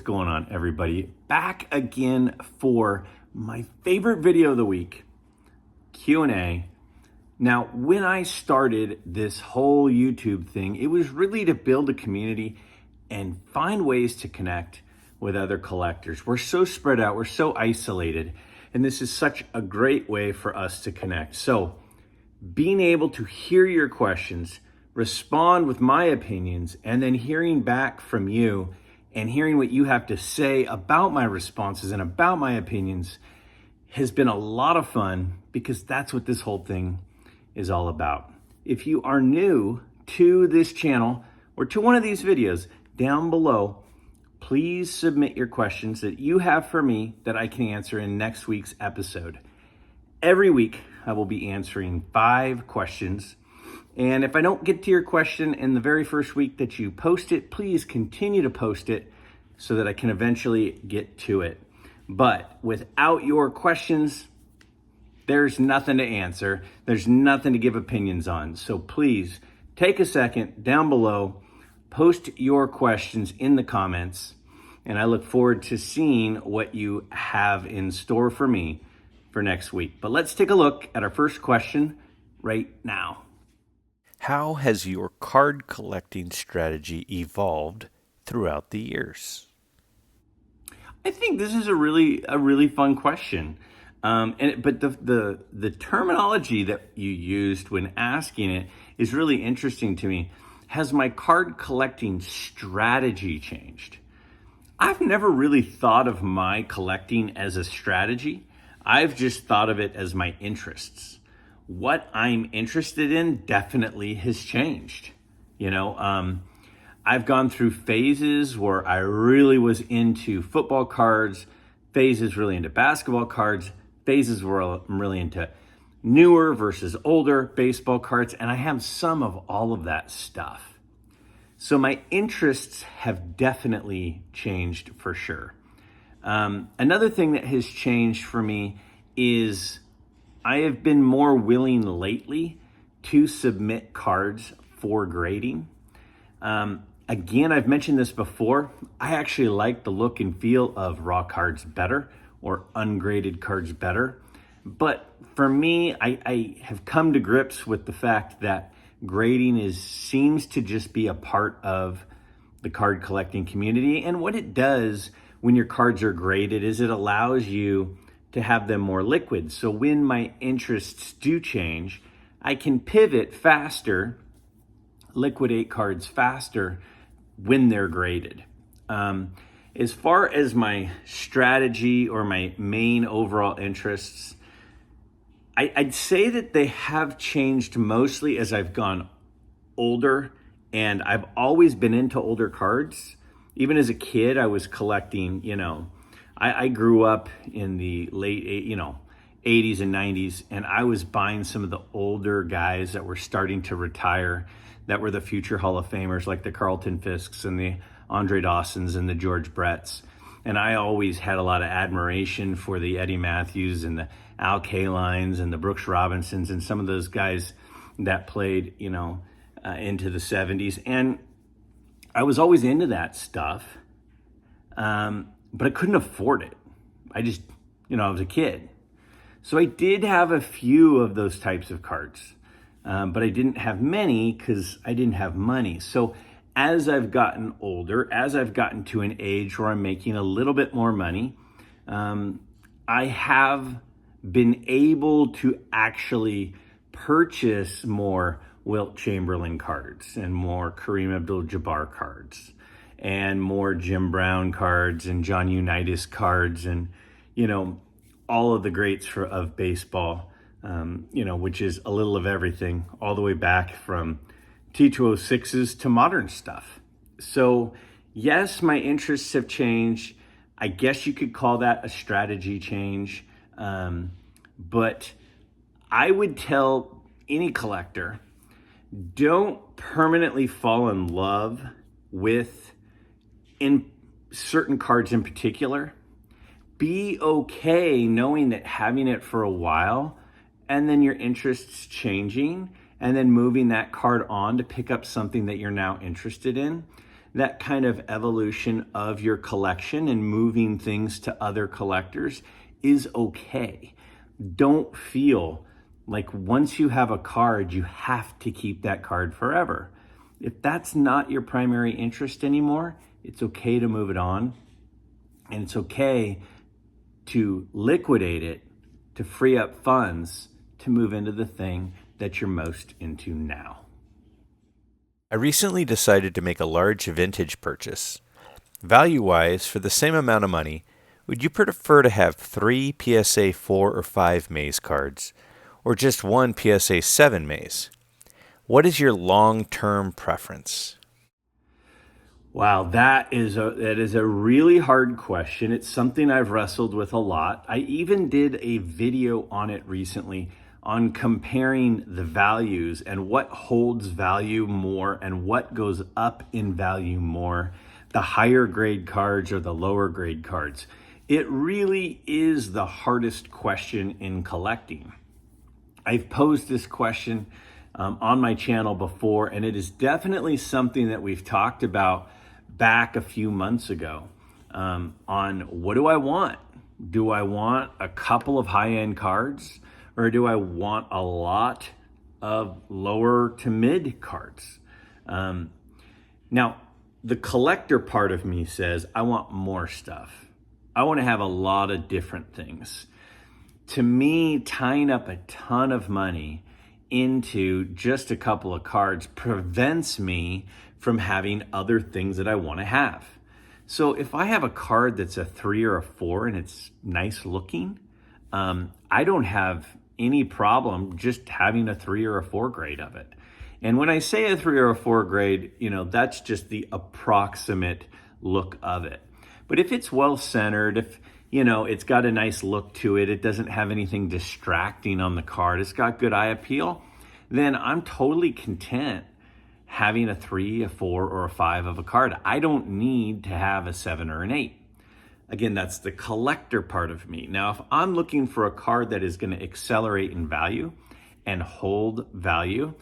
going on, everybody? Back again for my favorite video of the week, Q&A. Now, when I started this whole YouTube thing, it was really to build a community and find ways to connect with other collectors. We're so spread out, we're so isolated, and this is such a great way for us to connect. So, being able to hear your questions, respond with my opinions, and then hearing back from you and hearing what you have to say about my responses and about my opinions has been a lot of fun, because that's what this whole thing is all about. If you are new to this channel or to one of these videos, down below, please submit your questions that you have for me that I can answer in next week's episode. Every week, I will be answering 5 questions. And if I don't get to your question in the very first week that you post it, please continue to post it so that I can eventually get to it. But without your questions, there's nothing to answer. There's nothing to give opinions on. So please take a second down below, post your questions in the comments, and I look forward to seeing what you have in store for me for next week. But let's take a look at our first question right now. How has your card collecting strategy evolved throughout the years? I think this is a really fun question. But the terminology that you used when asking it is really interesting to me. Has my card collecting strategy changed? I've never really thought of my collecting as a strategy. I've just thought of it as my interests. What I'm interested in definitely has changed. I've gone through phases where I really was into football cards, phases really into basketball cards, phases where I'm really into newer versus older baseball cards, and I have some of all of that stuff. So my interests have definitely changed for sure. Another thing that has changed for me is I have been more willing lately to submit cards for grading. Again, I've mentioned this before. I actually like the look and feel of raw cards better, or ungraded cards better. But for me, I have come to grips with the fact that grading seems to just be a part of the card collecting community. And what it does when your cards are graded is it allows you to have them more liquid. So when my interests do change, I can pivot faster, liquidate cards faster when they're graded. As far as my strategy or my main overall interests, I'd say that they have changed mostly as I've gone older, and I've always been into older cards. Even as a kid, I was collecting, I grew up in the late, 80s and 90s, and I was buying some of the older guys that were starting to retire, that were the future Hall of Famers, like the Carlton Fisks and the Andre Dawsons and the George Bretts. And I always had a lot of admiration for the Eddie Matthews and the Al Kalines and the Brooks Robinsons and some of those guys that played, into the 70s. And I was always into that stuff. But I couldn't afford it. I just, I was a kid. So I did have a few of those types of cards, but I didn't have many because I didn't have money. So as I've gotten older, as I've gotten to an age where I'm making a little bit more money, I have been able to actually purchase more Wilt Chamberlain cards and more Kareem Abdul-Jabbar cards and more Jim Brown cards and John Unitas cards and, all of the greats of baseball, which is a little of everything, all the way back from T206s to modern stuff. So yes, my interests have changed. I guess you could call that a strategy change. But I would tell any collector, don't permanently fall in love with in certain cards in particular. Be okay knowing that having it for a while and then your interests changing and then moving that card on to pick up something that you're now interested in. that kind of evolution of your collection and moving things to other collectors is okay. Don't feel like once you have a card, you have to keep that card forever. If that's not your primary interest anymore, it's okay to move it on. And it's okay to liquidate it to free up funds to move into the thing that you're most into now. I recently decided to make a large vintage purchase. Value-wise, for the same amount of money, would you prefer to have 3 PSA 4 or 5 maze cards, or just 1 PSA 7 maze? What is your long-term preference? Wow, that is a really hard question. It's something I've wrestled with a lot. I even did a video on it recently on comparing the values and what holds value more and what goes up in value more, the higher grade cards or the lower grade cards. It really is the hardest question in collecting. I've posed this question on my channel before, and it is definitely something that we've talked about back a few months ago on what do I want? Do I want a couple of high-end cards, or do I want a lot of lower to mid cards? Now, the collector part of me says I want more stuff. I want to have a lot of different things. To me, tying up a ton of money into just a couple of cards prevents me from having other things that I want to have. So if I have a card that's a 3 or a 4 and it's nice looking, I don't have any problem just having a 3 or a 4 grade of it. And when I say a 3 or a 4 grade, that's just the approximate look of it. But if it's well centered, if it's got a nice look to it, it doesn't have anything distracting on the card, it's got good eye appeal, then I'm totally content having a 3, a 4, or a 5 of a card. I don't need to have a 7 or an 8. Again, that's the collector part of me. Now, if I'm looking for a card that is going to accelerate in value and hold value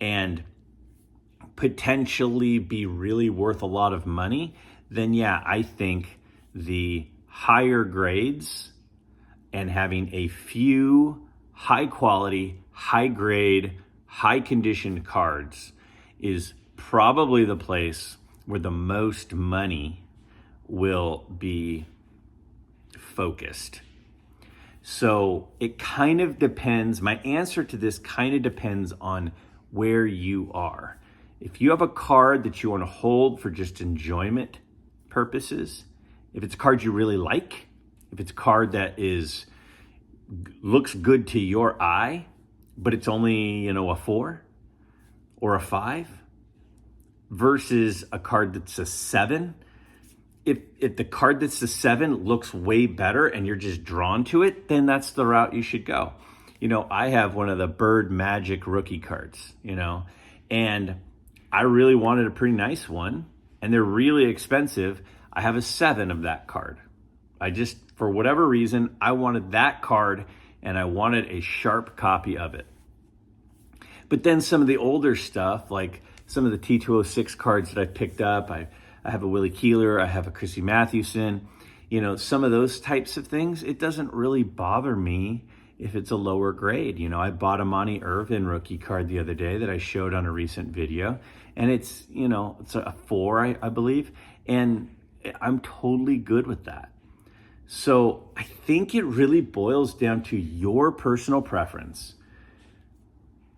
and potentially be really worth a lot of money, then yeah, I think the higher grades and having a few high quality, high grade, high conditioned cards is probably the place where the most money will be focused. So it kind of depends. My answer to this kind of depends on where you are. If you have a card that you want to hold for just enjoyment purposes, if it's a card you really like, if it's a card that looks good to your eye, but it's only, a 4 or a 5 versus a card that's a 7, if the card that's a 7 looks way better and you're just drawn to it, then that's the route you should go. I have one of the Bird Magic rookie cards, and I really wanted a pretty nice one, and they're really expensive. I have a 7 of that card. For whatever reason, I wanted that card and I wanted a sharp copy of it. But then some of the older stuff, like some of the T206 cards that I picked up, I have a Willie Keeler, I have a Chrissy Mathewson, some of those types of things, it doesn't really bother me if it's a lower grade. I bought a Monty Irvin rookie card the other day that I showed on a recent video, and it's a 4, I believe, and I'm totally good with that. So I think it really boils down to your personal preference.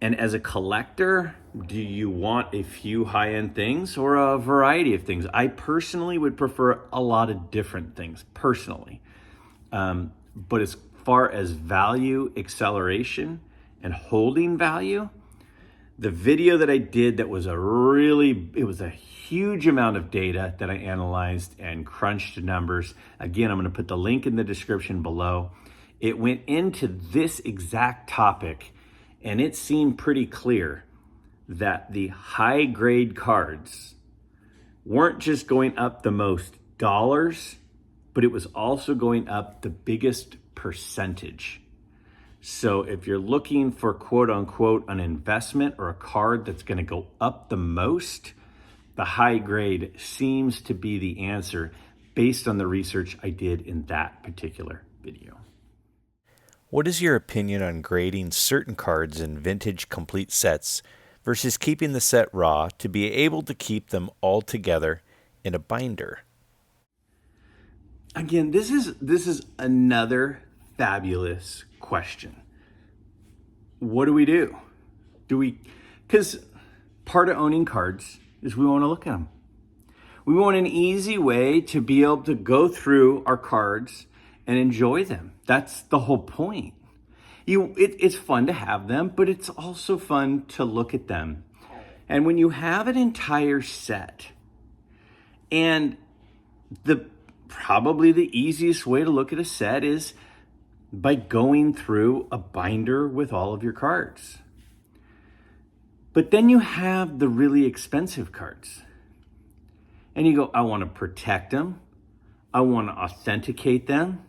And as a collector, do you want a few high-end things or a variety of things? I personally would prefer a lot of different things, personally. But as far as value acceleration and holding value, the video that I did that was it was a huge amount of data that I analyzed and crunched numbers. Again, I'm going to put the link in the description below. It went into this exact topic, and it seemed pretty clear that the high grade cards weren't just going up the most dollars, but it was also going up the biggest percentage. So if you're looking for quote unquote an investment or a card that's going to go up the most, the high grade seems to be the answer based on the research I did in that particular video. What is your opinion on grading certain cards in vintage complete sets versus keeping the set raw to be able to keep them all together in a binder? Again, this is another fabulous question. What do we do? Because part of owning cards is we want to look at them. We want an easy way to be able to go through our cards and enjoy them. That's the whole point. It's fun to have them, but it's also fun to look at them. And when you have an entire set, and probably the easiest way to look at a set is by going through a binder with all of your cards. But then you have the really expensive cards. And you go, I want to protect them. I want to authenticate them.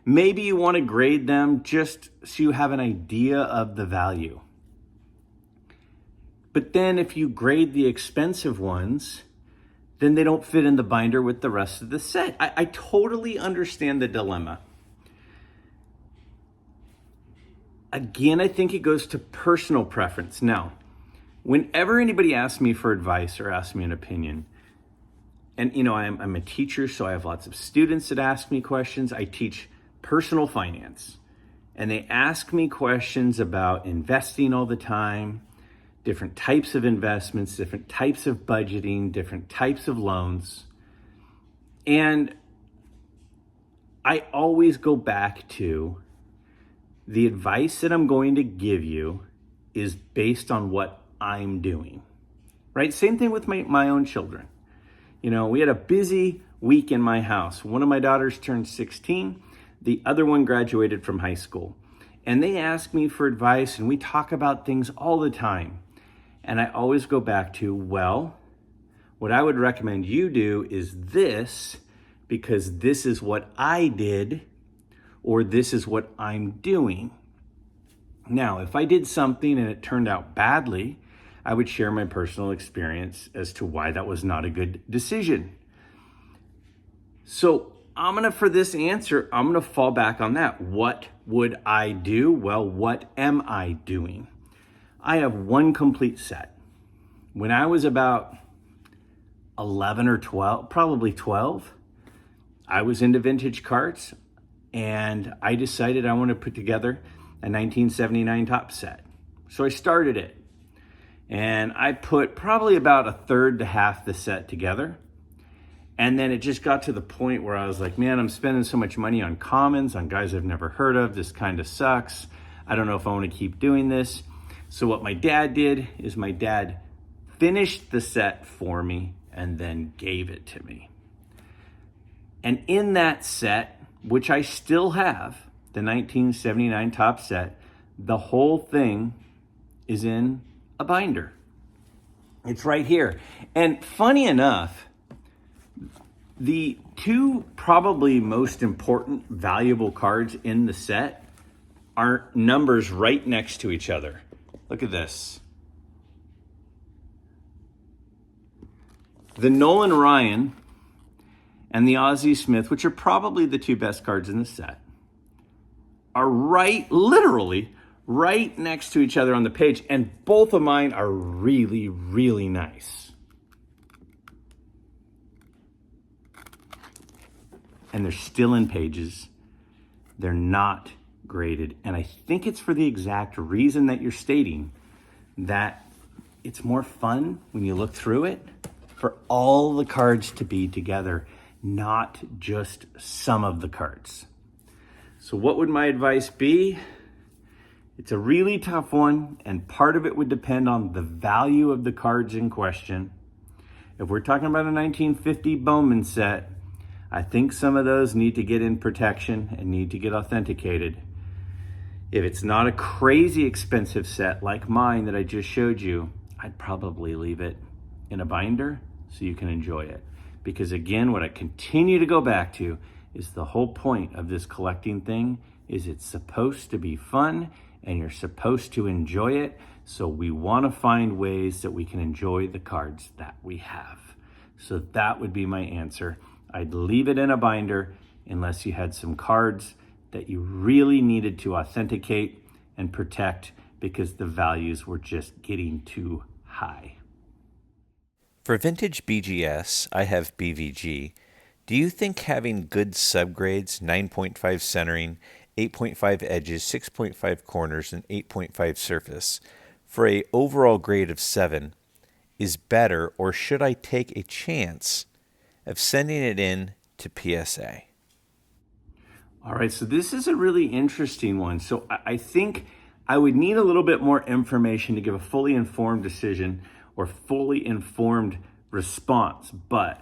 Maybe you want to grade them just so you have an idea of the value. But then if you grade the expensive ones, then they don't fit in the binder with the rest of the set. I totally understand the dilemma. Again, I think it goes to personal preference. Now, whenever anybody asks me for advice or asks me an opinion, and I'm a teacher, so I have lots of students that ask me questions. I teach personal finance, and they ask me questions about investing all the time, different types of investments, different types of budgeting, different types of loans. And I always go back to the advice that I'm going to give you is based on what I'm doing, right? Same thing with my own children. We had a busy week in my house. One of my daughters turned 16. The other one graduated from high school. And they ask me for advice, and we talk about things all the time. And I always go back to, well, what I would recommend you do is this, because this is what I did, or this is what I'm doing. Now, if I did something and it turned out badly, I would share my personal experience as to why that was not a good decision. So for this answer, I'm gonna fall back on that. What would I do? Well, what am I doing? I have one complete set. When I was about 11 or 12, probably 12, I was into vintage cards, and I decided I want to put together a 1979 top set. So I started it. And I put probably about a third to half the set together. And then it just got to the point where I was like, man, I'm spending so much money on commons, on guys I've never heard of. This kind of sucks. I don't know if I want to keep doing this. So what my dad did is my dad finished the set for me and then gave it to me. And in that set, which I still have, the 1979 top set, the whole thing is in a binder. It's right here. And funny enough, the two probably most important, valuable cards in the set are numbers right next to each other. Look at this. The Nolan Ryan and the Ozzie Smith, which are probably the two best cards in the set, are literally right next to each other on the page, and both of mine are really, really nice. And they're still in pages. They're not graded. And I think it's for the exact reason that you're stating, that it's more fun when you look through it for all the cards to be together, not just some of the cards. So what would my advice be? It's a really tough one, and part of it would depend on the value of the cards in question. If we're talking about a 1950 Bowman set, I think some of those need to get in protection and need to get authenticated. If it's not a crazy expensive set like mine that I just showed you, I'd probably leave it in a binder so you can enjoy it. Because again, what I continue to go back to is the whole point of this collecting thing is it's supposed to be fun and you're supposed to enjoy it. So we want to find ways that we can enjoy the cards that we have. So that would be my answer. I'd leave it in a binder unless you had some cards that you really needed to authenticate and protect because the values were just getting too high. For vintage BGS, I have BVG. Do you think having good subgrades, 9.5 centering, 8.5 edges, 6.5 corners, and 8.5 surface, for a overall grade of 7 is better, or should I take a chance of sending it in to PSA? All right, so this is a really interesting one. So I think I would need a little bit more information to give a fully informed decision or fully informed response. But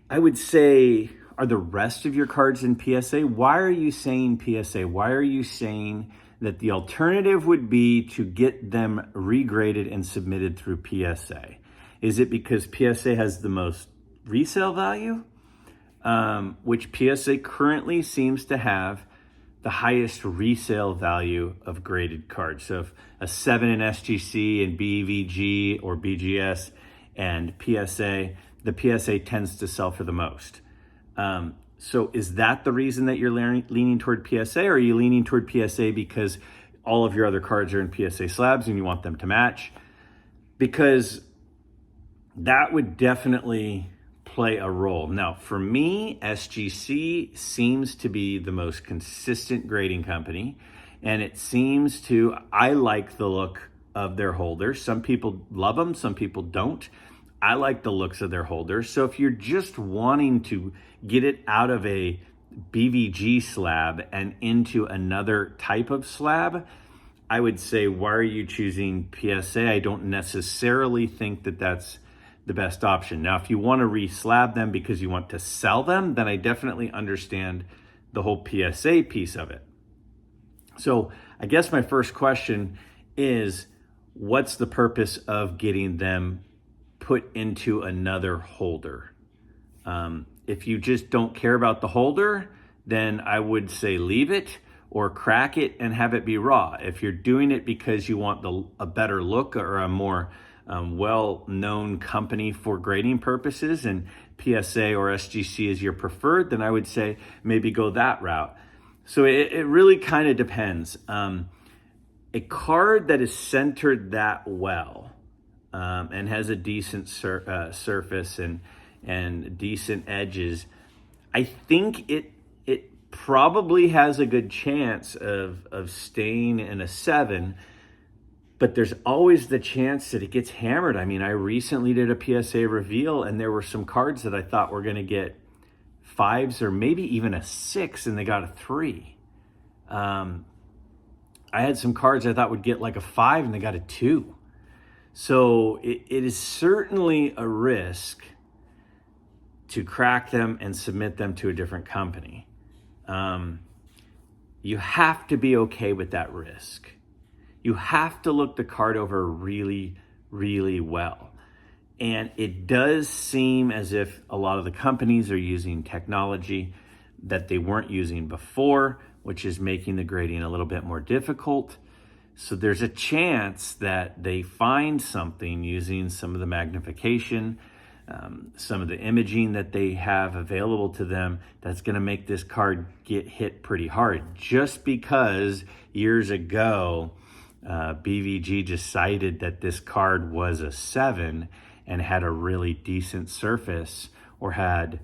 I would say, are the rest of your cards in PSA? Why are you saying PSA? Why are you saying that the alternative would be to get them regraded and submitted through PSA? Is it because PSA has the most resale value? Which PSA currently seems to have the highest resale value of graded cards. So if a 7 in SGC and BVG or BGS and PSA, the PSA tends to sell for the most. So is that the reason that you're leaning toward PSA, or are you leaning toward PSA because all of your other cards are in PSA slabs and you want them to match? Because that would definitely play a role. Now, for me, SGC seems to be the most consistent grading company, and it seems to, I like the look of their holders. Some people love them, some people don't. I like the looks of their holders. So if you're just wanting to get it out of a BVG slab and into another type of slab, I would say, why are you choosing PSA? I don't necessarily think that that's the best option. Now, if you want to re-slab them because you want to sell them, then I definitely understand the whole PSA piece of it. So I guess my first question is, what's the purpose of getting them put into another holder? If you just don't care about the holder, then I would say leave it or crack it and have it be raw. If you're doing it because you want a better look or a more well-known company for grading purposes, and PSA or SGC is your preferred, then I would say maybe go that route. So it really kind of depends. A card that is centered that well and has a decent surface and decent edges, I think it probably has a good chance of staying in a 7. But there's always the chance that it gets hammered. I mean, I recently did a PSA reveal and there were some cards that I thought were going to get 5s or maybe even a 6 and they got a 3. I had some cards I thought would get like a 5 and they got a 2. So it is certainly a risk to crack them and submit them to a different company. You have to be okay with that risk. You have to look the card over really, really well. And it does seem as if a lot of the companies are using technology that they weren't using before, which is making the grading a little bit more difficult. So there's a chance that they find something using some of the magnification, some of the imaging that they have available to them that's going to make this card get hit pretty hard. Just because years ago, BVG decided that this card was a 7 and had a really decent surface or had,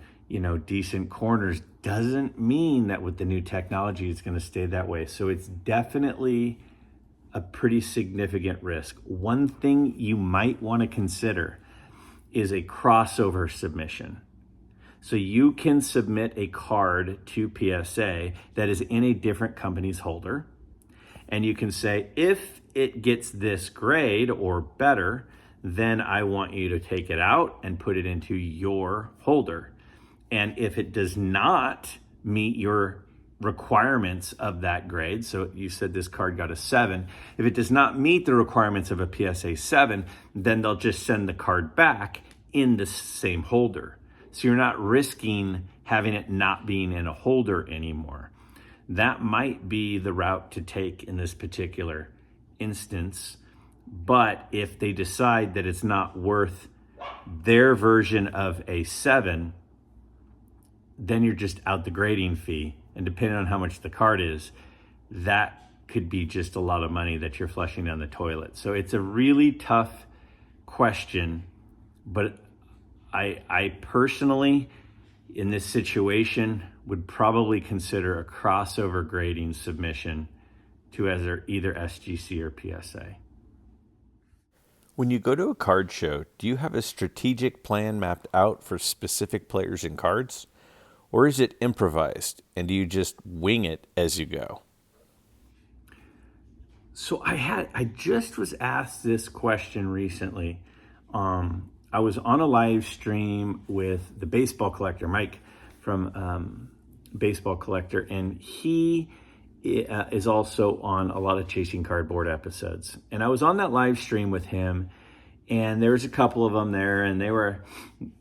decent corners, doesn't mean that with the new technology it's going to stay that way. So it's definitely a pretty significant risk. One thing you might want to consider is a crossover submission. So you can submit a card to PSA that is in a different company's holder. And you can say, if it gets this grade or better, then I want you to take it out and put it into your holder. And if it does not meet your requirements of that grade, so you said this card got a 7, if it does not meet the requirements of a PSA 7, then they'll just send the card back in the same holder. So you're not risking having it not being in a holder anymore. that might be the route to take in this particular instance. But if they decide that it's not worth their version of a 7, then you're just out the grading fee. And depending on how much the card is, that could be just a lot of money that you're flushing down the toilet. So it's a really tough question, but I personally, in this situation, would probably consider a crossover grading submission to either SGC or PSA. When you go to a card show, do you have a strategic plan mapped out for specific players and cards? Or is it improvised, and do you just wing it as you go? So I just was asked this question recently. I was on a live stream with the baseball collector, Mike from Baseball Collector, and he is also on a lot of Chasing Cardboard episodes. And I was on that live stream with him, and there was a couple of them there, and they were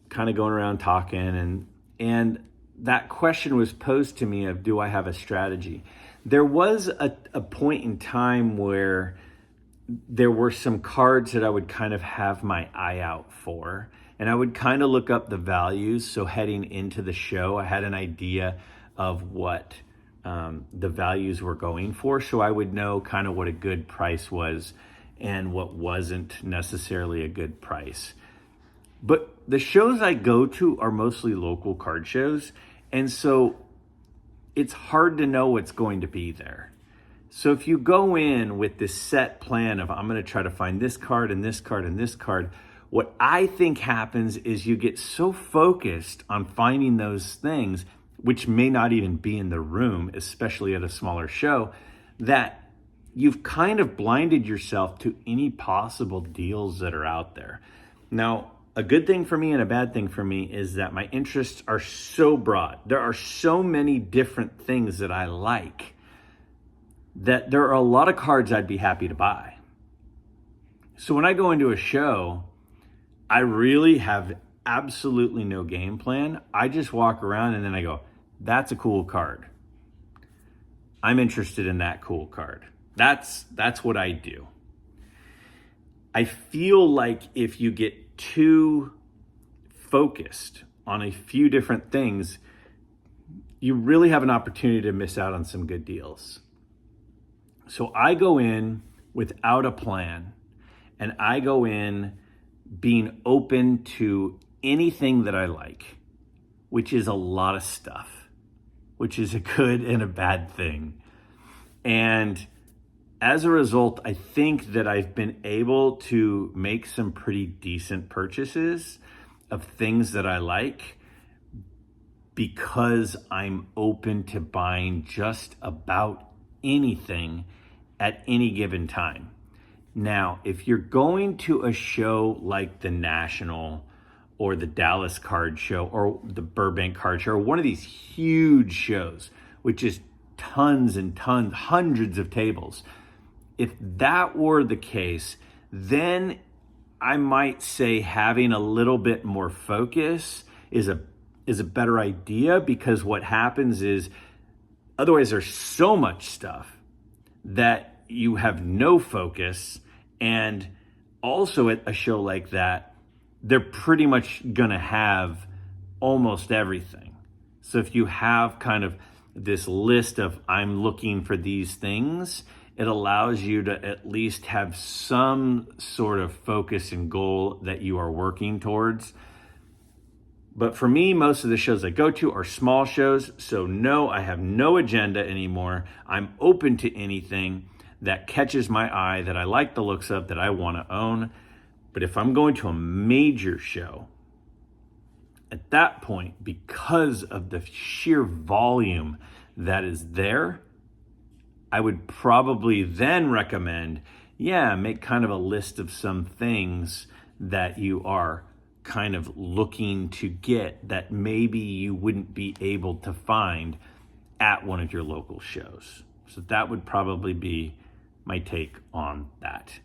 kind of going around talking, and that question was posed to me of, do I have a strategy? There was a point in time where there were some cards that I would kind of have my eye out for, and I would kind of look up the values. So heading into the show, I had an idea of what the values were going for, so I would know kind of what a good price was and what wasn't necessarily a good price. But the shows I go to are mostly local card shows, and so it's hard to know what's going to be there. So if you go in with this set plan of, I'm going to try to find this card and this card and this card, what I think happens is you get so focused on finding those things, which may not even be in the room, especially at a smaller show, that you've kind of blinded yourself to any possible deals that are out there. Now, a good thing for me and a bad thing for me is that my interests are so broad. There are so many different things that I like that there are a lot of cards I'd be happy to buy. So when I go into a show, I really have absolutely no game plan. I just walk around and then I go, that's a cool card. I'm interested in that cool card. That's what I do. I feel like if you get too focused on a few different things, you really have an opportunity to miss out on some good deals. So I go in without a plan, and I go in being open to anything that I like, which is a lot of stuff, which is a good and a bad thing. And as a result, I think that I've been able to make some pretty decent purchases of things that I like because I'm open to buying just about anything at any given time. Now, if you're going to a show like the National or the Dallas Card Show or the Burbank Card Show, or one of these huge shows, which is tons and tons, hundreds of tables, if that were the case, then I might say having a little bit more focus is a better idea, because what happens is otherwise there's so much stuff that you have no focus. And also at a show like that, they're pretty much gonna have almost everything. So if you have kind of this list of, I'm looking for these things, it allows you to at least have some sort of focus and goal that you are working towards. But for me, most of the shows I go to are small shows. So no, I have no agenda anymore. I'm open to anything that catches my eye, that I like the looks of, that I want to own. But if I'm going to a major show, at that point, because of the sheer volume that is there, I would probably then recommend, make kind of a list of some things that you are kind of looking to get that maybe you wouldn't be able to find at one of your local shows. So that would probably be my take on that.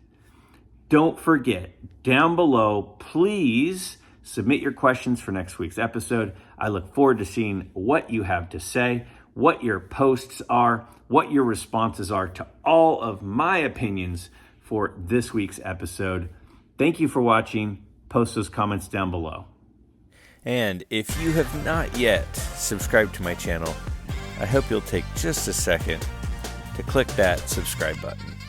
Don't forget, down below, please submit your questions for next week's episode. I look forward to seeing what you have to say. what your posts are, what your responses are to all of my opinions for this week's episode. Thank you for watching. Post those comments down below. And if you have not yet subscribed to my channel, I hope you'll take just a second to click that subscribe button.